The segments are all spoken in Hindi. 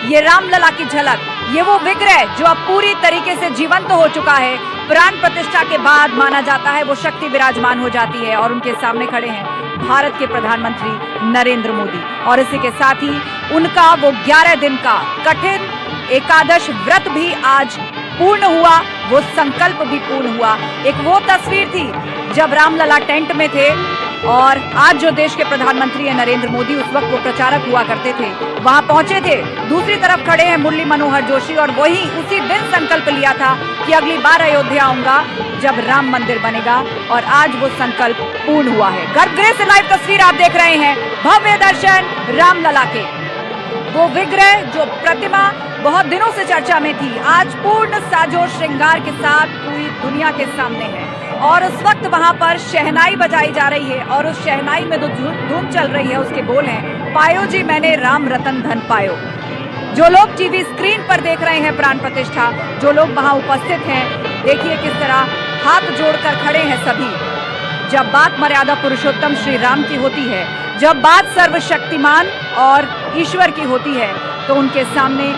ये रामलला की झलक, ये वो विग्रह जो अब पूरी तरीके से जीवंत हो चुका है। प्राण प्रतिष्ठा के बाद माना जाता है वो शक्ति विराजमान हो जाती है और उनके सामने खड़े हैं भारत के प्रधानमंत्री नरेंद्र मोदी। और इसी के साथ ही उनका वो 11 दिन का कठिन एकादश व्रत भी आज पूर्ण हुआ, वो संकल्प भी पूर्ण हुआ। एक वो तस्वीर थी जब रामलला टेंट में थे और आज जो देश के प्रधानमंत्री हैं नरेंद्र मोदी, उस वक्त वो प्रचारक हुआ करते थे, वहां पहुंचे थे। दूसरी तरफ खड़े हैं मुरली मनोहर जोशी और वही उसी दिन संकल्प लिया था कि अगली बार अयोध्या आऊंगा जब राम मंदिर बनेगा, और आज वो संकल्प पूर्ण हुआ है। गर्भगृह से लाइव तस्वीर आप देख रहे हैं, भव्य दर्शन रामलला के, वो विग्रह जो प्रतिमा बहुत दिनों से चर्चा में थी, आज पूर्ण साजो श्रृंगार के साथ पूरी दुनिया के सामने है। और उस वक्त वहां पर शहनाई बजाई जा रही है और उस शहनाई में जो धूम चल रही है उसके बोल हैं, पायो जी मैंने राम रतन धन पायो। जो लोग टीवी स्क्रीन पर देख रहे हैं प्राण प्रतिष्ठा, जो लोग वहां उपस्थित हैं, देखिए किस तरह हाथ जोड़कर खड़े हैं सभी। जब बात मर्यादा पुरुषोत्तम श्री राम की होती है, जब बात सर्वशक्तिमान और ईश्वर की होती है, तो उनके सामने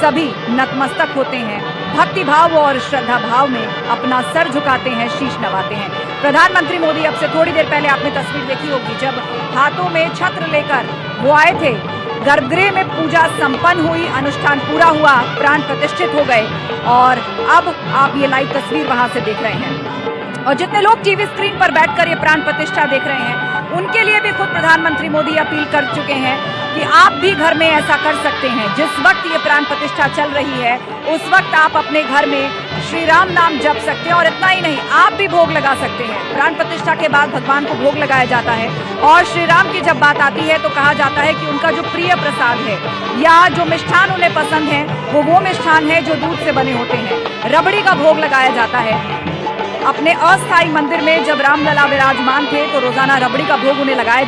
सभी नतमस्तक होते हैं, भक्ति भाव और श्रद्धा भाव में अपना सर झुकाते हैं, शीश नवाते हैं। प्रधानमंत्री मोदी अब से थोड़ी देर पहले आपने तस्वीर देखी होगी जब हाथों में छत्र लेकर वो आए थे, गर्भगृह में पूजा संपन्न हुई, अनुष्ठान पूरा हुआ, प्राण प्रतिष्ठित हो गए और अब आप ये लाइव तस्वीर वहां से देख रहे हैं। और जितने लोग टीवी स्क्रीन पर बैठकर ये प्राण प्रतिष्ठा देख रहे हैं, उनके लिए भी खुद प्रधानमंत्री मोदी अपील कर चुके हैं कि आप भी घर में ऐसा कर सकते हैं। जिस वक्त ये प्राण प्रतिष्ठा चल रही है उस वक्त आप अपने घर में श्री राम नाम जप सकते हैं, और इतना ही नहीं, आप भी भोग लगा सकते हैं। प्राण प्रतिष्ठा के बाद भगवान को भोग लगाया जाता है और श्री राम की जब बात आती है तो कहा जाता है कि उनका जो प्रिय प्रसाद है या जो मिष्ठान उन्हें पसंद है वो मिष्ठान है जो दूध से बने होते हैं। रबड़ी का भोग लगाया जाता है। अपने अस्थायी मंदिर में जब रामलला विराजमान थे तो रोजाना रबड़ी का भोग उन्हें लगाया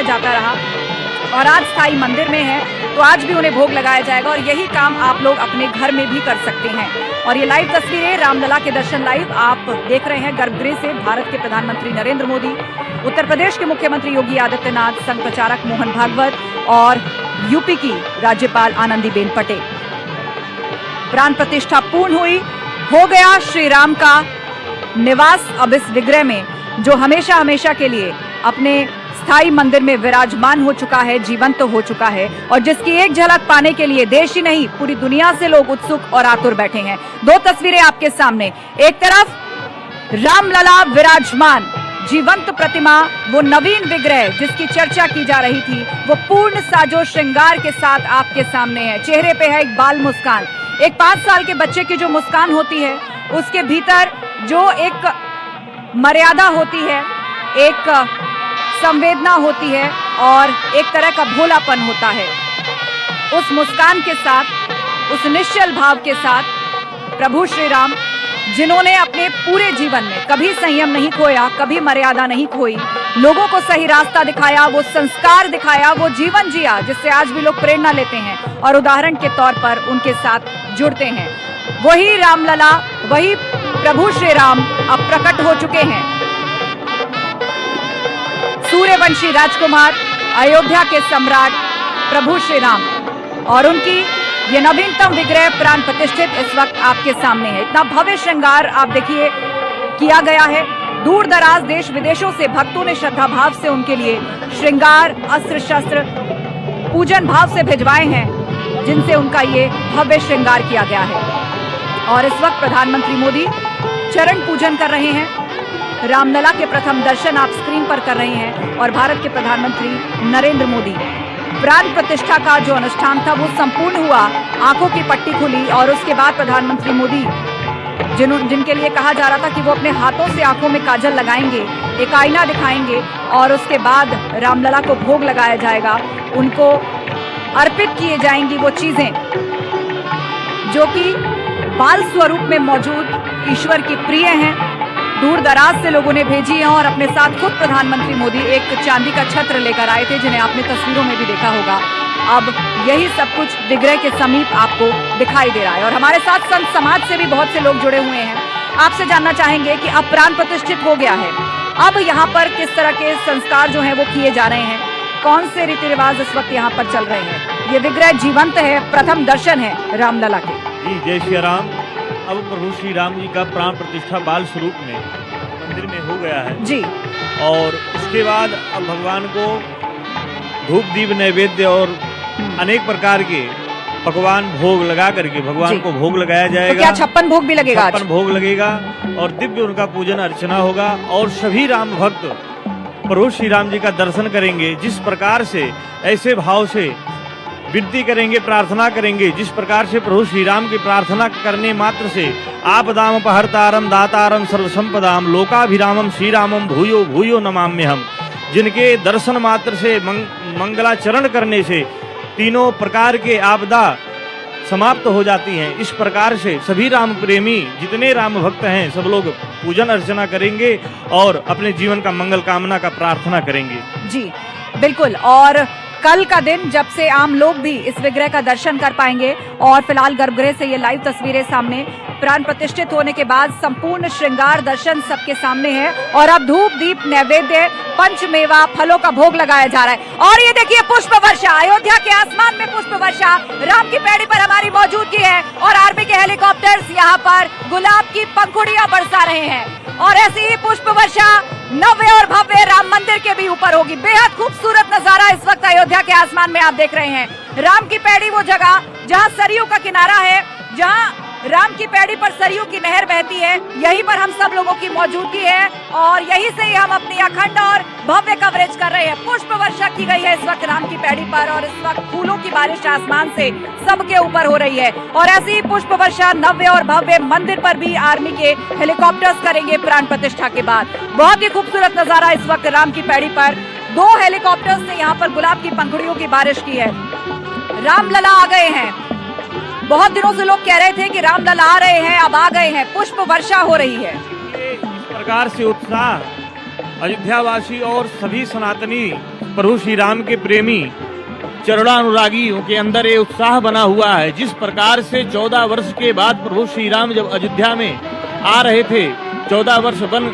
जाता रहा, और आज स्थायी मंदिर में है तो आज भी उन्हें भोग लगाया जाएगा। और यही काम आप लोग अपने घर में भी कर सकते हैं। और ये लाइव तस्वीरें रामलला के दर्शन लाइव आप देख रहे हैं गर्भगृह से। भारत के प्रधानमंत्री नरेंद्र मोदी, उत्तर प्रदेश के मुख्यमंत्री योगी आदित्यनाथ, संघ प्रचारक मोहन भागवत और यूपी की राज्यपाल आनंदीबेन पटेल। प्राण प्रतिष्ठा पूर्ण हुई, हो गया श्री राम का निवास अब इस विग्रह में, जो हमेशा हमेशा के लिए अपने स्थायी मंदिर में विराजमान हो चुका है, जीवंत हो चुका है, और जिसकी एक झलक पाने के लिए देश ही नहीं पूरी दुनिया से लोग उत्सुक और आतुर बैठे हैं। दो तस्वीरें आपके सामने, एक तरफ रामलला विराजमान जीवंत प्रतिमा, वो नवीन विग्रह जिसकी चर्चा की जा रही थी, वो पूर्ण साजो श्रृंगार के साथ आपके सामने है। चेहरे पे है एक बाल मुस्कान, एक 5 साल के बच्चे की जो मुस्कान होती है उसके भीतर जो एक मर्यादा होती है, एक संवेदना होती है और एक तरह का भोलापन होता है। उस मुस्कान के साथ, उस निश्चल भाव के साथ प्रभु श्री राम, जिन्होंने अपने पूरे जीवन में कभी संयम नहीं खोया, कभी मर्यादा नहीं खोई, लोगों को सही रास्ता दिखाया, वो संस्कार दिखाया, वो जीवन जिया जिससे आज भी लोग प्रेरणा लेते हैं और उदाहरण के तौर पर उनके साथ जुड़ते हैं। वही रामलला, वही प्रभु श्री राम अब प्रकट हो चुके हैं। सूर्यवंशी राजकुमार, अयोध्या के सम्राट प्रभु श्री राम, और उनकी ये नवीनतम विग्रह प्राण प्रतिष्ठित इस वक्त आपके सामने है। इतना भव्य श्रृंगार आप देखिए किया गया है। दूर दराज देश विदेशों से भक्तों ने श्रद्धा भाव से उनके लिए श्रृंगार, अस्त्र शस्त्र, पूजन भाव से भिजवाए हैं, जिनसे उनका ये भव्य श्रृंगार किया गया है। और इस वक्त प्रधानमंत्री मोदी चरण पूजन कर रहे हैं, रामलला के प्रथम दर्शन आप स्क्रीन पर कर रहे हैं, और भारत के प्रधानमंत्री नरेंद्र मोदी, प्राण प्रतिष्ठा का जो अनुष्ठान था वो संपूर्ण हुआ, आंखों की पट्टी खुली और उसके बाद प्रधानमंत्री मोदी, जिनके लिए कहा जा रहा था कि वो अपने हाथों से आंखों में काजल लगाएंगे, एक आईना दिखाएंगे और उसके बाद रामलला को भोग लगाया जाएगा, उनको अर्पित किए जाएंगी वो चीजें जो कि बाल स्वरूप में मौजूद ईश्वर की प्रिय हैं। दूर दराज से लोगों ने भेजी हैं और अपने साथ खुद प्रधानमंत्री मोदी एक चांदी का छत्र लेकर आए थे, जिन्हें आपने तस्वीरों में भी देखा होगा। अब यही सब कुछ विग्रह के समीप आपको दिखाई दे रहा है। और हमारे साथ संत समाज से भी बहुत से लोग जुड़े हुए हैं। आपसे जानना चाहेंगे कि अब प्राण प्रतिष्ठित हो गया है, अब यहाँ पर किस तरह के संस्कार जो हैं वो किए जा रहे हैं, कौन से रीति रिवाज इस वक्त यहाँ पर चल रहे हैं। ये विग्रह जीवंत है, प्रथम दर्शन है रामलला के। जी जय श्री राम। अब प्रभु श्री राम जी का प्राण प्रतिष्ठा बाल स्वरूप में मंदिर में हो गया है जी। और इसके बाद अब भगवान को धूप दीप नैवेद्य और अनेक प्रकार के पकवान भोग लगा करके भगवान को भोग लगाया जाएगा। तो क्या 56 भोग भी लगेगा? 56 भोग लगेगा और दिव्य उनका पूजन अर्चना होगा और सभी राम भक्त प्रभु श्री राम जी का दर्शन करेंगे। जिस प्रकार से ऐसे भाव से विनती करेंगे, प्रार्थना करेंगे, जिस प्रकार से प्रभु श्री राम की प्रार्थना करने मात्र से आपदाम अपहर्तारम दातारम सर्वसंपदाम लोकाभिरामम श्री रामम भूयो भूयो नमाम्यहम्, जिनके दर्शन मात्र से मंगलाचरण करने से तीनों प्रकार के आपदा समाप्त हो जाती हैं। इस प्रकार से सभी राम प्रेमी जितने राम भक्त हैं सब लोग पूजन अर्चना करेंगे और अपने जीवन का मंगल कामना का प्रार्थना करेंगे। जी बिल्कुल। और कल का दिन जब से आम लोग भी इस विग्रह का दर्शन कर पाएंगे और फिलहाल गर्भगृह से ये लाइव तस्वीरें सामने, प्राण प्रतिष्ठित होने के बाद संपूर्ण श्रृंगार दर्शन सबके सामने है और अब धूप दीप नैवेद्य पंचमेवा फलों का भोग लगाया जा रहा है। और ये देखिए पुष्प वर्षा, अयोध्या के आसमान में पुष्प वर्षा राम की पैड़ी पर हमारी मौजूदगी है और आर्मी के हेलीकॉप्टर्स यहाँ पर गुलाब की पंखुड़ियां बरसा रहे हैं और ऐसी ही पुष्प वर्षा नव्य और भव्य राम मंदिर के भी ऊपर होगी। बेहद खूबसूरत नजारा इस वक्त अयोध्या के आसमान में आप देख रहे हैं। राम की पैड़ी वो जगह जहाँ सरयू का किनारा है, जहाँ राम की पैड़ी पर सरयू की नहर बहती है, यहीं पर हम सब लोगों की मौजूदगी है और यहीं से ही हम अपनी अखंड और भव्य कवरेज कर रहे हैं। पुष्प वर्षा की गई है इस वक्त राम की पैड़ी पर और इस वक्त फूलों की बारिश आसमान से सबके ऊपर हो रही है और ऐसी ही पुष्प वर्षा नव्य और भव्य मंदिर पर भी आर्मी के हेलीकॉप्टर्स करेंगे प्राण प्रतिष्ठा के बाद। बहुत ही खूबसूरत नजारा इस वक्त राम की पैड़ी पर। 2 हेलीकॉप्टर्स ने यहाँ पर गुलाब की पंखुड़ियों की बारिश की है। रामलला आ गए हैं। बहुत दिनों से लोग कह रहे थे कि रामलला आ रहे हैं, अब आ गए हैं। पुष्प वर्षा हो रही है। इस प्रकार से उत्साह अयोध्यावासी और सभी सनातनी प्रभु श्री राम के प्रेमी चरणानुरागियों के अंदर ये उत्साह बना हुआ है। जिस प्रकार से 14 वर्ष के बाद प्रभु श्री राम जब अयोध्या में आ रहे थे, 14 वर्ष वन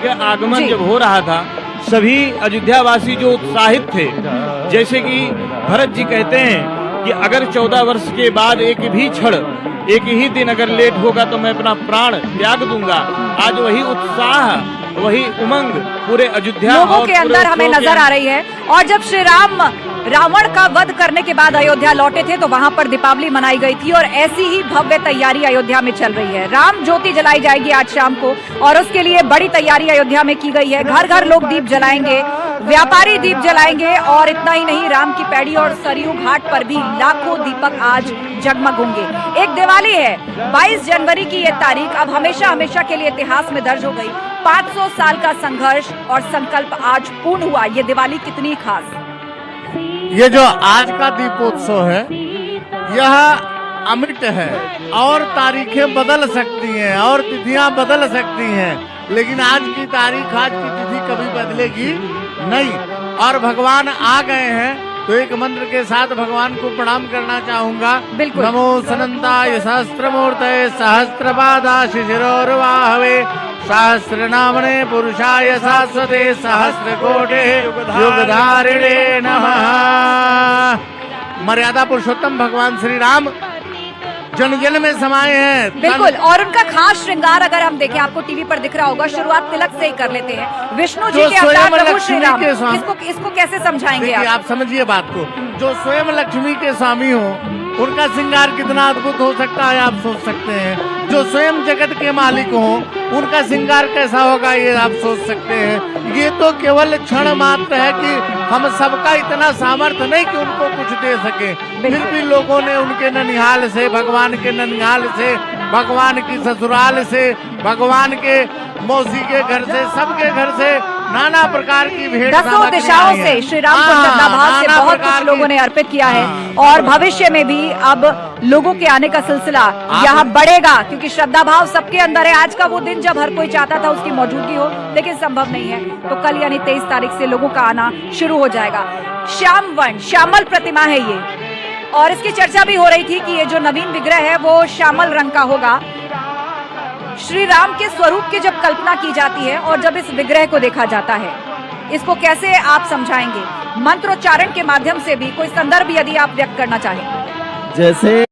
के आगमन जब हो रहा था, सभी अयोध्यावासी जो उत्साहित थे, जैसे कि भरत जी कहते हैं कि अगर 14 वर्ष के बाद एक भी क्षण, एक ही दिन अगर लेट होगा तो मैं अपना प्राण त्याग दूंगा। आज वही उत्साह, वही उमंग पूरे अयोध्या लोगों के अंदर हमें नजर आ रही है। और जब श्री राम रावण का वध करने के बाद अयोध्या लौटे थे तो वहां पर दीपावली मनाई गई थी और ऐसी ही भव्य तैयारी अयोध्या में चल रही है। राम ज्योति जलाई जाएगी आज शाम को और उसके लिए बड़ी तैयारी अयोध्या में की गई है। घर घर लोग दीप जलाएंगे, व्यापारी दीप जलाएंगे और इतना ही नहीं, राम की पैड़ी और सरयू घाट पर भी लाखों दीपक आज जगमग होंगे। एक दिवाली है, 22 जनवरी की ये तारीख अब हमेशा हमेशा के लिए इतिहास में दर्ज हो गई। 500 साल का संघर्ष और संकल्प आज पूर्ण हुआ। ये दिवाली कितनी खास। ये जो आज का दीपोत्सव है यह अमृत है और तारीखें बदल सकती हैं और तिथियां बदल सकती हैं, लेकिन आज की तारीख, आज की तिथि कभी बदलेगी नहीं। और भगवान आ गए हैं तो एक मंत्र के साथ भगवान को प्रणाम करना चाहूंगा। नमो सनंताय सहस्त्रमूर्तये सहस्त्रपादाशिशिरोर्वाहवे सहस्रनामने पुरुषाय शाश्वते सहस्रकोटे युगधारिणे नमः। मर्यादा पुरुषोत्तम भगवान श्री राम जन जन में समाये हैं। बिल्कुल। और उनका खास श्रृंगार अगर हम देखें, आपको टीवी पर दिख रहा होगा, शुरुआत तिलक से ही कर लेते हैं। विष्णु जी के अवतार प्रभु श्री राम, इसको कैसे समझाएंगे आप समझिए बात को। जो स्वयं लक्ष्मी के स्वामी हो उनका श्रृंगार कितना अद्भुत हो सकता है आप सोच सकते हैं। जो स्वयं जगत के मालिक हो उनका श्रृंगार कैसा होगा ये आप सोच सकते हैं। ये तो केवल क्षण मात्र है कि हम सबका इतना सामर्थ्य नहीं कि उनको कुछ दे सके, फिर भी लोगों ने उनके ननिहाल से, भगवान के ननिहाल से, भगवान की ससुराल से, भगवान के मौसी के घर से, सबके घर से नाना प्रकार की भेंट 10 दिशाओं से श्री राम को श्रद्धा भाव से बहुत कुछ लोगों ने अर्पित किया है और भविष्य में भी अब लोगों के आने का सिलसिला यहाँ बढ़ेगा क्योंकि श्रद्धा भाव सबके अंदर है। आज का वो दिन जब हर कोई चाहता था उसकी मौजूदगी हो, लेकिन संभव नहीं है, तो कल यानी 23 तारीख से लोगों का आना शुरू हो जाएगा। श्याम वर्ण, श्यामल प्रतिमा है ये और इसकी चर्चा भी हो रही थी कि ये जो नवीन विग्रह है वो श्यामल रंग का होगा। श्री राम के स्वरूप की जब कल्पना की जाती है और जब इस विग्रह को देखा जाता है, इसको कैसे आप समझाएंगे? मंत्रोच्चारण के माध्यम से भी कोई संदर्भ यदि आप व्यक्त करना चाहें। जैसे